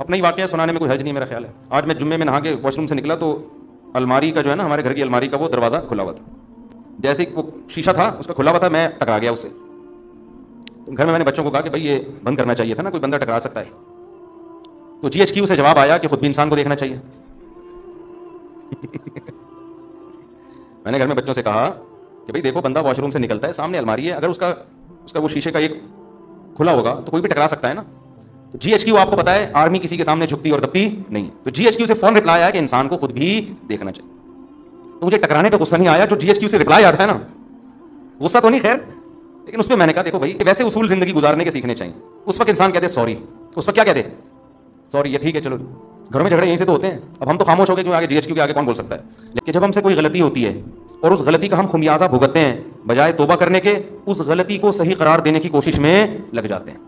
अपना ही वाकया सुनाने में कोई हर्ज नहीं मेरा ख्याल है। आज मैं जुम्मे में नहा के वॉशरूम से निकला तो अलमारी का जो है ना, हमारे घर की अलमारी का वो दरवाज़ा खुला हुआ था। जैसे वो शीशा था उसका खुला हुआ था, मैं टकरा गया उससे। तो घर में मैंने बच्चों को कहा कि भाई ये बंद करना चाहिए था ना, कोई बंदा टकरा सकता है। तो GHQ से जवाब आया कि खुद भी इंसान को देखना चाहिए। मैंने घर में बच्चों से कहा कि भाई देखो, बंदा वॉशरूम से निकलता है, सामने अलमारी है, अगर उसका वो शीशे का एक खुला होगा तो कोई भी टकरा सकता है ना। तो GHQ आपको पता है, आर्मी किसी के सामने झुकती और दबती नहीं। तो GHQ से फौरन रिप्लाई आया कि इंसान को खुद भी देखना चाहिए। तो मुझे टकराने पे गुस्सा नहीं आया, जो GHQ से रिप्लाई आता है ना, गुस्सा तो नहीं खैर, लेकिन उस पर मैंने कहा देखो भाई, वैसे उसूल जिंदगी गुजारने के सीखने चाहिए। उस वक्त इंसान कहते सॉरी, उस वक्त क्या कहते सॉरी, ये ठीक है, चलो। घरों में झगड़े यहीं से तो होते हैं। अब हम तो खामोश हो गए, क्यों आगे GHQ के आगे कौन बोल सकता है। लेकिन जब हमसे कोई गलती होती है और उस गलती का हम खुमियाजा भुगतते हैं, बजाय तोबा करने के उस गलती को सही करार देने की कोशिश में लग जाते हैं।